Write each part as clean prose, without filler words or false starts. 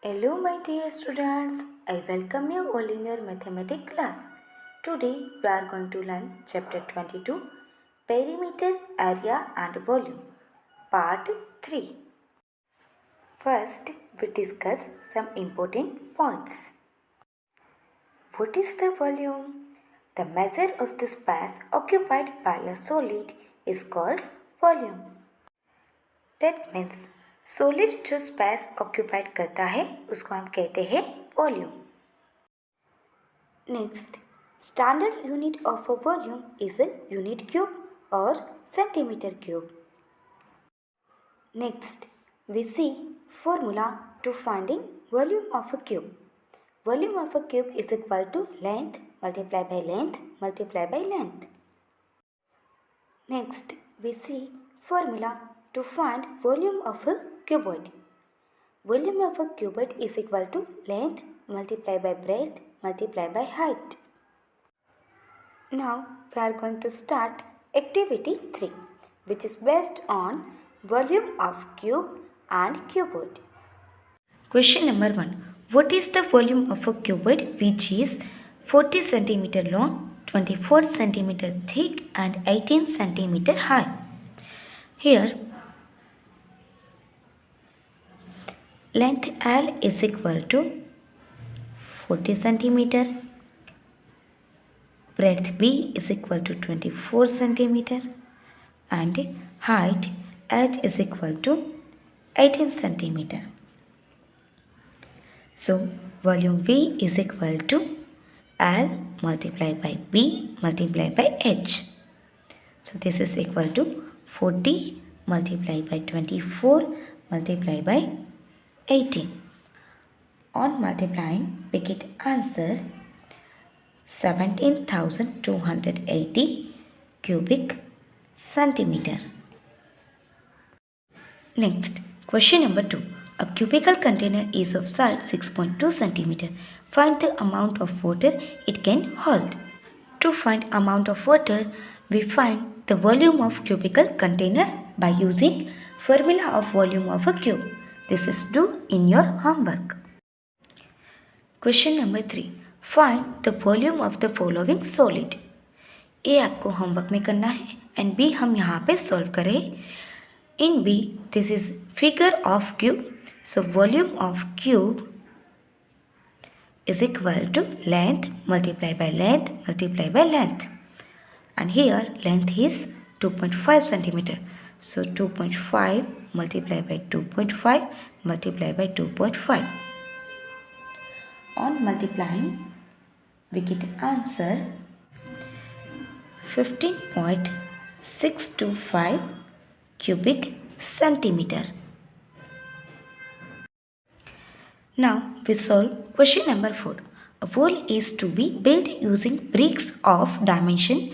Hello, my dear students. I welcome you all in your mathematics class. Today, we are going to learn chapter 22 Perimeter, Area and Volume, part 3. First, we discuss some important points. What is the volume? The measure of the space occupied by a solid is called volume. That means solid जो space occupied करता है उसको हम कहते हैं volume. Next, standard unit of a volume is a unit cube और centimetre cube. Next, we see formula to finding volume of a cube. Volume of a cube is equal to length multiply by length multiply by length. Next, we see formula to find volume of a cuboid. Volume of a cuboid is equal to length multiplied by breadth multiplied by height. Now we are going to start activity 3, which is based on volume of cube and cuboid. Question number 1. What is the volume of a cuboid which is 40 cm long, 24 cm thick and 18 cm high? Here length L is equal to 40 centimeter, breadth B is equal to 24 centimeter and height H is equal to 18 centimeter. So volume V is equal to L multiplied by B multiplied by H. So this is equal to 40 multiplied by 24 multiplied by 18. On multiplying, we get answer 17,280 cubic centimeter. Next, question number 2. A cubical container is of size 6.2 centimeter. Find the amount of water it can hold. To find amount of water, we find the volume of cubical container by using formula of volume of a cube. This is due in your homework. Question number 3. Find the volume of the following solid. A आपको homework में करना है and B हम यहाँ पे solve करें. In B, this is figure of cube. So volume of cube is equal to length multiplied by length multiplied by length. And here length is 2.5 centimeter. So 2.5 multiplied by 2.5 multiplied by 2.5. On multiplying, we get answer 15.625 cubic centimeter. Now we solve question number 4. A wall is to be built using bricks of dimension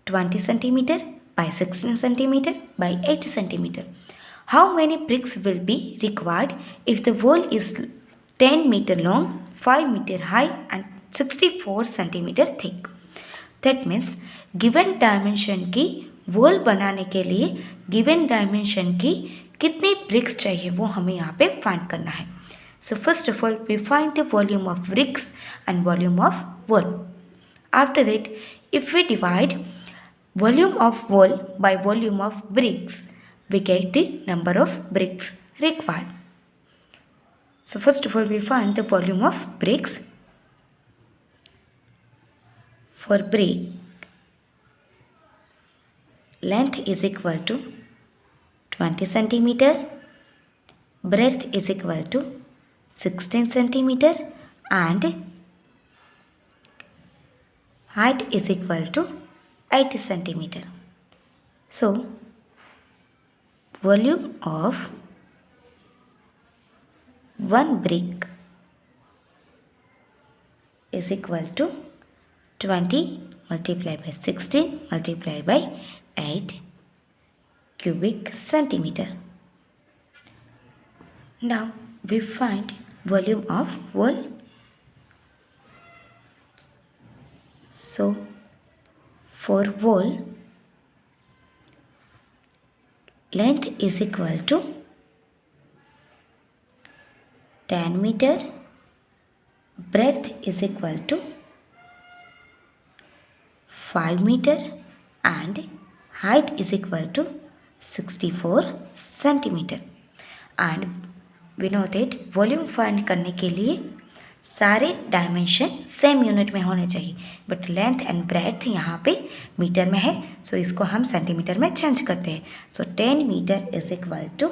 20 centimeter by 16 centimeter by 8 centimeter. How many bricks will be required if the wall is 10 meter long, 5 meter high and 64 centimeter thick? That means given dimension की wall बनाने के लिए given dimension की कितनी bricks चाहिए वो हमें यहाँ पे find करना है. So first of all we find the volume of bricks and volume of wall. After that, if we divide volume of wall by volume of bricks, we get the number of bricks required. So first of all we find the volume of bricks. For brick, length is equal to 20 centimeter, breadth is equal to 16 centimeter and height is equal to 80 centimeter. So volume of one brick is equal to 20 multiplied by 16 multiplied by 8 cubic centimeter. Now we find volume of wall. So for wall, length is equal to 10 meter, breadth is equal to 5 meter and height is equal to 64 centimeter. And we know that volume find करने के लिए सारे dimension same unit में होने चाहिए, but length and breadth यहाँ पे metre में है, सो इसको हम सेंटीमीटर में चेंज करते हैं. So 10 meter is equal to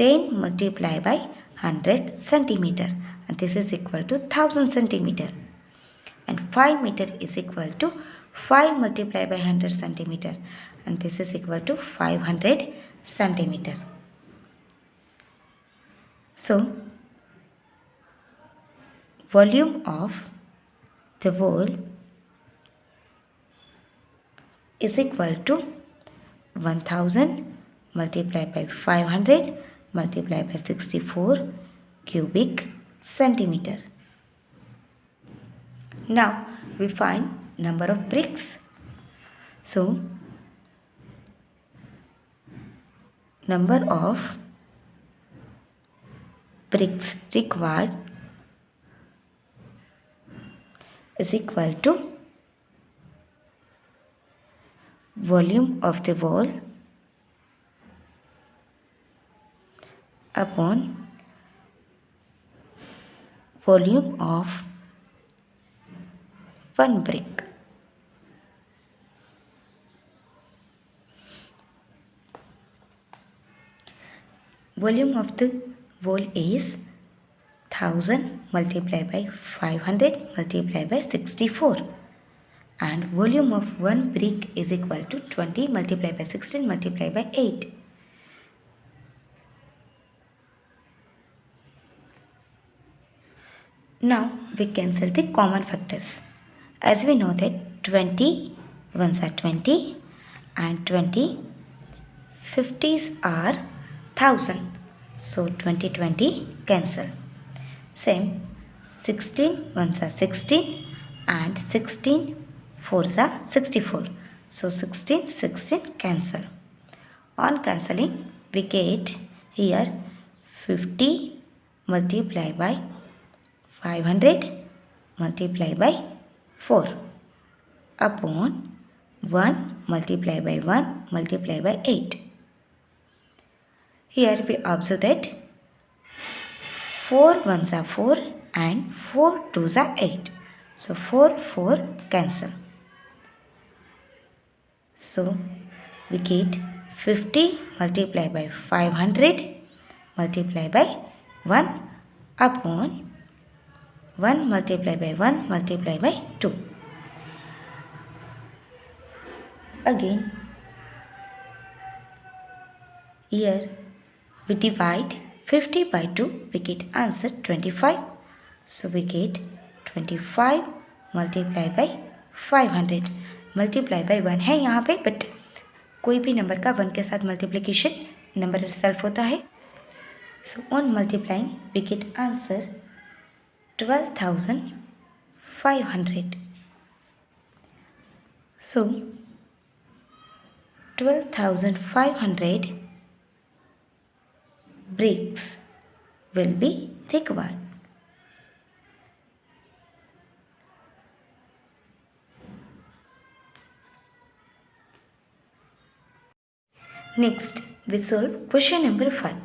10 multiply by 100 centimeter, and this is equal to 1000 centimeter. And 5 meter is equal to 5 multiplied by 100 centimeter, and this is equal to 500 centimeter. So volume of the wall is equal to 1000 multiplied by 500 multiplied by 64 cubic centimeter. Now we find number of bricks. So number of bricks required is equal to volume of the wall upon volume of one brick. Volume of the wall is 1000 multiplied by 500 multiplied by 64, and volume of one brick is equal to 20 multiplied by 16 multiplied by 8. Now we cancel the common factors, as we know that 20 ones are 20 and 20 50s are 1000, so 20 cancel. Same 16 ones are 16 and 16 fours are 64, so 16 cancel. On cancelling we get here 50 multiplied by 500 multiplied by 4 upon 1 multiplied by 1 multiplied by 8. Here we observe that 4 ones are 4 and 4 twos are 8, so 4 cancel. So we get 50 multiplied by 500 multiplied by 1 upon 1 multiplied by 1 multiplied by 2. Again here we divide 50 by 2, we get answer 25. So we get 25 multiplied by 500 multiplied by 1 है यहाँ पे, but कोई भी number का 1 के साथ multiplication number self होता है. So on multiplying we get answer 12,500. So 12,500 bricks will be required. Next, we solve question number 5.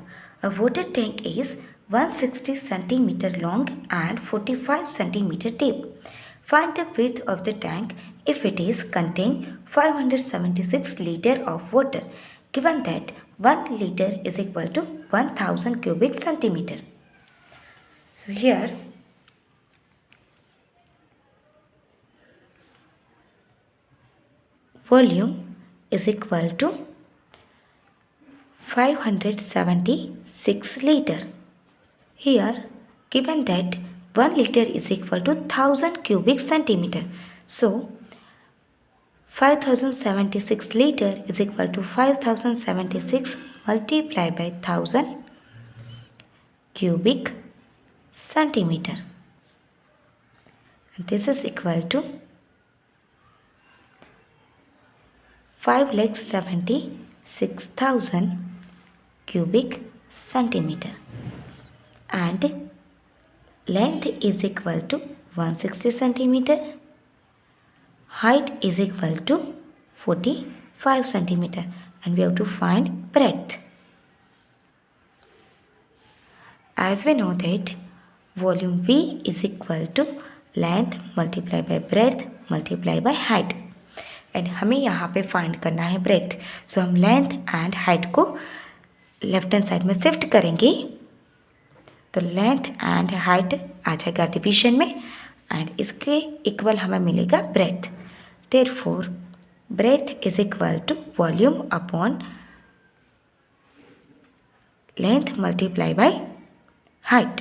A water tank is 160 cm long and 45 cm deep. Find the width of the tank if it is contain 576 liter of water, given that 1 liter is equal to 1000 cubic centimeter. So here volume is equal to 576 liter. Here given that 1 liter is equal to 1000 cubic centimeter. So 5076 liter is equal to 5076 multiplied by 1000 cubic centimeter. And this is equal to 5,76,000 cubic centimeter. And length is equal to 160 centimeter, height is equal to 45 centimeter, and we have to find breadth. As we know that volume V is equal to length multiplied by breadth multiplied by height, and हमें यहाँ पे find करना है breath. सो हम length and height को left hand side में shift करेंगे तो लेंथ एंड हाइट आ जाएगा डिवीजन में एंड इसके इक्वल हमें मिलेगा breadth. Therefore breadth is equal to volume upon length multiply by height.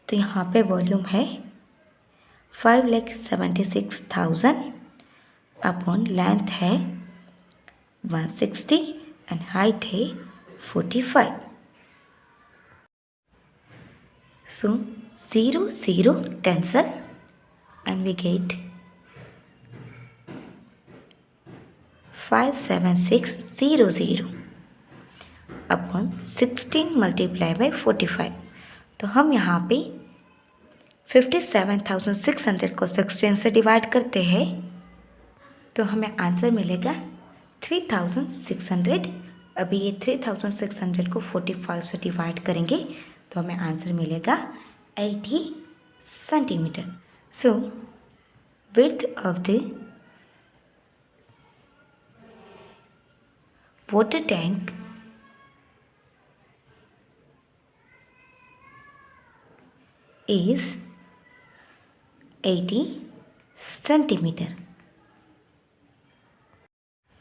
तो यहाँ पे वॉल्यूम है 5,76,000 अपॉन लेंथ है 160 एंड हाइट है 45. सो 0 0 cancel and we get 57600 upon 16 multiply by 45. तो हम यहाँ पे 57,600 को 16 से डिवाइड करते हैं तो हमें आंसर मिलेगा 3,600. अभी ये 3,600 को 45 से डिवाइड करेंगे तो हमें आंसर मिलेगा 80 centimetre. So width of the water tank is 80 centimeter.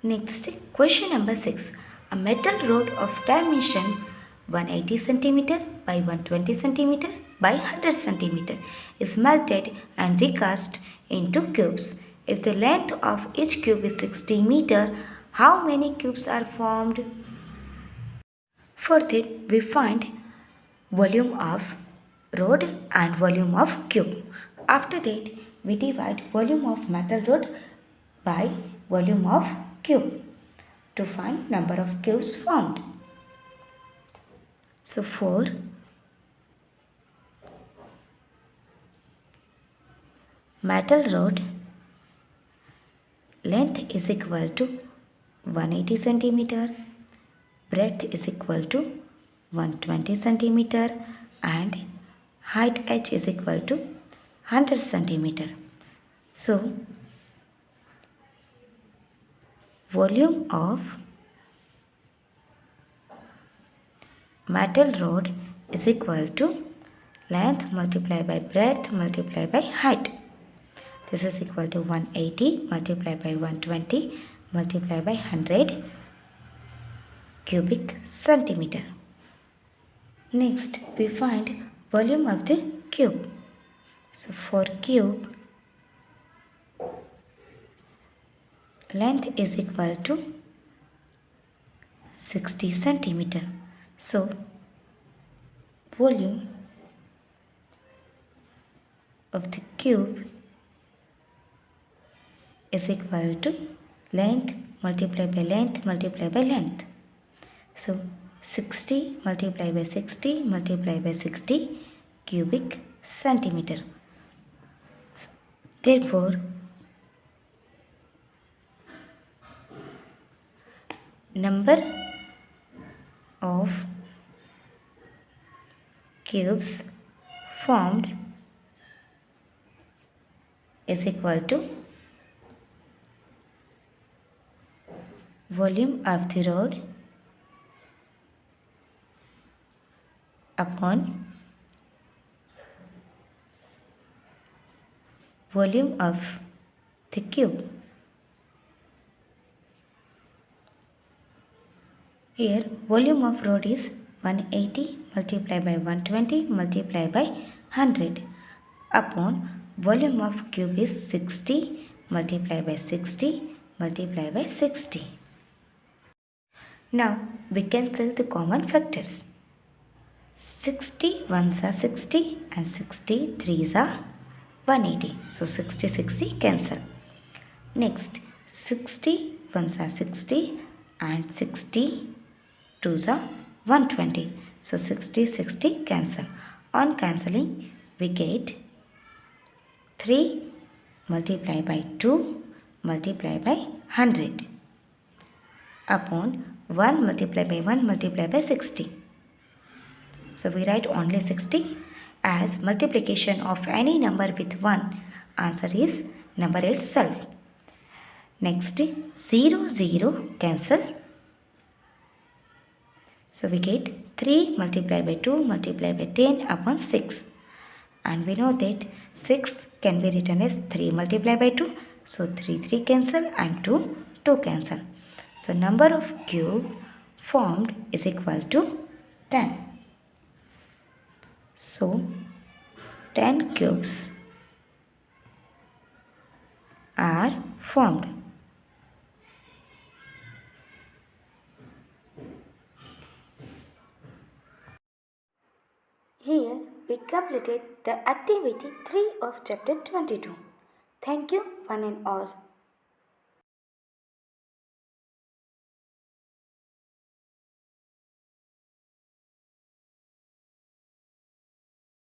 Next, question number 6. A metal rod of dimension 180 centimeter by 120 centimeter by 100 centimeter is melted and recast into cubes. If the length of each cube is 60 meter, how many cubes are formed? For that, we find volume of rod and volume of cube. After that, we divide volume of metal rod by volume of cube to find number of cubes formed. So for metal rod, length is equal to 180 centimeter, breadth is equal to 120 centimeter and height h is equal to 100 centimeter. So volume of metal rod is equal to length multiplied by breadth multiplied by height. This is equal to 180 multiplied by 120 multiplied by 100 cubic centimeter. Next, we find volume of the cube. So for cube, length is equal to 60 centimeter. So volume of the cube is equal to length multiplied by length multiplied by length. So 60 multiplied by 60 multiplied by 60 cubic centimeter. Therefore, number of cubes formed is equal to volume of the rod upon volume of the cube. Here volume of rod is 180 multiplied by 120 multiplied by 100 upon volume of cube is 60 multiplied by 60 multiplied by 60. Now we cancel the common factors. 60 ones are 60 and 60 threes are 180. So 60 60 cancel. Next 60 ones are 60 and 60 twos are 120. So 60 60 cancel. On cancelling, we get 3 multiplied by 2 multiplied by 100 upon 1 multiplied by 1 multiplied by 60. So we write only 60 as multiplication of any number with 1. Answer is number itself. Next 0 0 cancel. So we get 3 multiplied by 2 multiplied by 10 upon 6. And we know that 6 can be written as 3 multiplied by 2. So 3 cancel and 2 cancel. So number of cube formed is equal to 10. So 10 cubes are formed. Here we completed the activity 3 of chapter 22. Thank you one and all.